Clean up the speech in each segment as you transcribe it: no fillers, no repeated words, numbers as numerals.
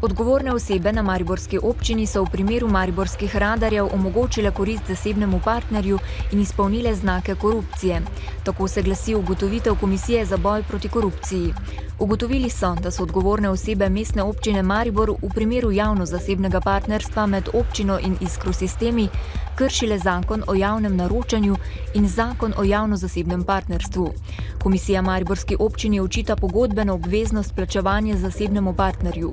Odgovorne osebe na mariborski občini so v primeru mariborskih radarjev omogočile korist zasebnemu partnerju in izpolnile znake korupcije. Tako se glasi ugotovitev Komisije za boj proti korupciji. Ugotovili so, da so odgovorne osebe Mestne občine Maribor v primeru javno-zasebnega partnerstva med občino in Iskrosistemi kršile zakon o javnem naročanju in zakon o javno-zasebnem partnerstvu. Komisija mariborski občini očita pogodbeno obveznost plačevanja zasebnemu partnerju.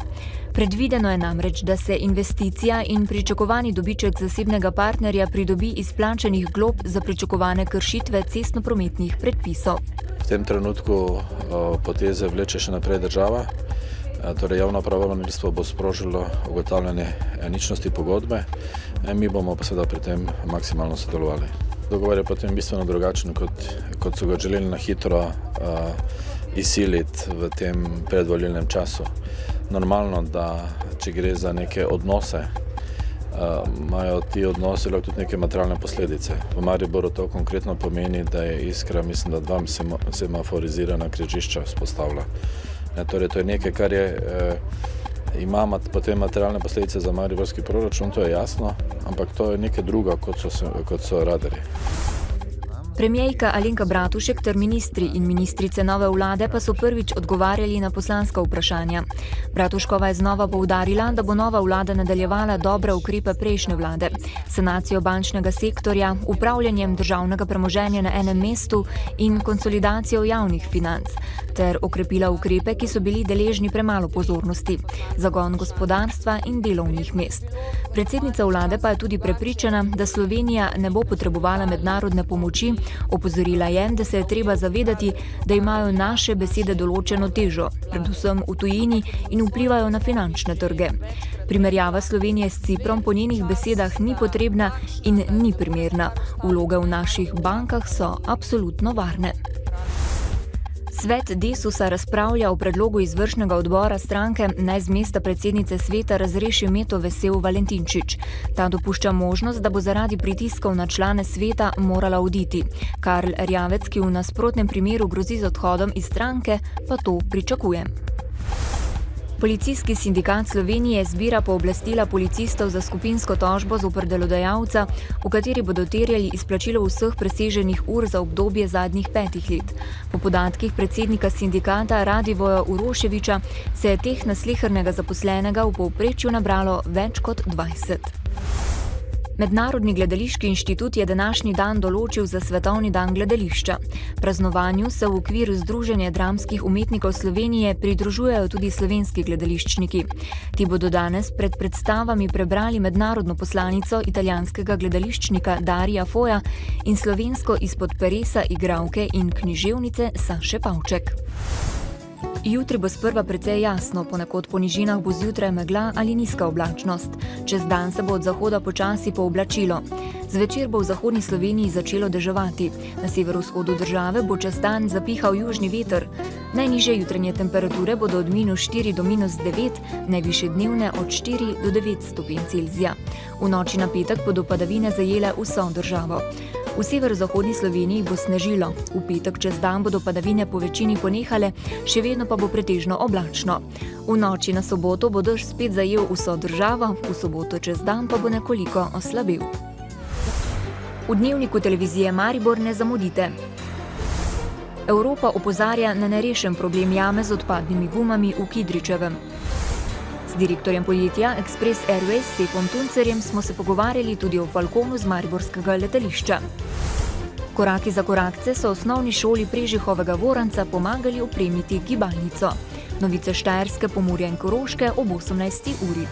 Predvideno je namreč, da se investicija in pričakovani dobiček zasebnega partnerja pridobi iz plačanih glob za pričakovane kršitve cestnoprometnih predpisov. V tem trenutku poteze vleče še naprej država, torej javno pravobranilstvo bo sprožilo ugotavljanje ničnosti pogodbe, mi bomo pa seveda pri tem maksimalno sodelovali. Dogovor je potem bistveno drugačen, kot so ga želeli na hitro izsiliti v tem predvolilnem času. Normalno, da če gre za neke odnose, imajo ti odnosi lahko tudi neke materialne posledice. V Mariboru to konkretno pomeni, da je Iskra, mislim, da 2 semaforizirana križišča vzpostavlja. Torej, to je nekaj, kar ima potem materialne posledice za mariborski proračun, to je jasno, ampak to je nekaj druga, kot so radarji. Premijejka Alenka Bratušek ter ministri in ministrice nove vlade pa so prvič odgovarjali na poslanska vprašanja. Bratuškova je znova poudarila, da bo nova vlada nadaljevala dobre ukrepe prejšnje vlade, sanacijo bančnega sektorja, upravljanjem državnega premoženja na enem mestu in konsolidacijo javnih financ, ter okrepila ukrepe, ki so bili deležni premalo pozornosti, zagon gospodarstva in delovnih mest. Predsednica vlade pa je tudi prepričana, da Slovenija ne bo potrebovala mednarodne pomoči. Opozorila je, da se je treba zavedati, da imajo naše besede določeno težo, predvsem v tujini, in vplivajo na finančne trge. Primerjava Slovenije s Ciprom po njenih besedah ni potrebna in ni primerna. Vloge v naših bankah so absolutno varne. Svet Desusa razpravlja o predlogu izvršnega odbora stranke, naj z mesta predsednice sveta razreši Meto Vesel Valentinčič. Ta dopušča možnost, da bo zaradi pritiskov na člane sveta morala oditi. Karl Erjavec, ki v nasprotnem primeru grozi z odhodom iz stranke, pa to pričakuje. Policijski sindikat Slovenije zbira pooblastila policistov za skupinsko tožbo zoper delodajalca, v kateri bodo terjali izplačilo vseh preseženih ur za obdobje zadnjih 5 let. Po podatkih predsednika sindikata Radivoja Uroševiča se je teh na slehernega zaposlenega v povprečju nabralo več kot 20. Mednarodni gledališki inštitut je današnji dan določil za Svetovni dan gledališča. Praznovanju se v okviru Združenja dramskih umetnikov Slovenije pridružujejo tudi slovenski gledališčniki. Ti bodo danes pred predstavami prebrali mednarodno poslanico italijanskega gledališčnika Darija Foja in slovensko izpod peresa igralke in književnice Saše Pavček. Jutri bo sprva precej jasno, ponekod po nižinah bo zjutraj megla ali nizka oblačnost. Čez dan se bo od zahoda počasi pooblačilo. Zvečer bo v zahodni Sloveniji začelo deževati. Na severovzhodu države bo čez dan zapihal južni veter. Najnižje jutranje temperature bodo od -4 do -9, najvišje dnevne od 4 do 9 stopinj Celzija. V noči na petek bodo padavine zajele vso državo. V severozahodni Sloveniji bo snežilo. V petek čez dan bodo padavine po večini ponehale, še vedno pa bo pretežno oblačno. V noči na soboto bo dež spet zajel vso državo, v soboto čez dan pa bo nekoliko oslabel. V dnevniku televizije Maribor ne zamudite. Evropa opozarja na nerešen problem jame z odpadnimi gumami v Kidričevem. Z direktorjem podjetja Express Airways Sefom Tuncerjem smo se pogovarjali tudi o Falconu z mariborskega letališča. Koraki za korakce so osnovni šoli Prežihovega Voranca pomagali opremiti gibalnico. Novice Štajerske, Pomurja in Koroške ob 18. uri.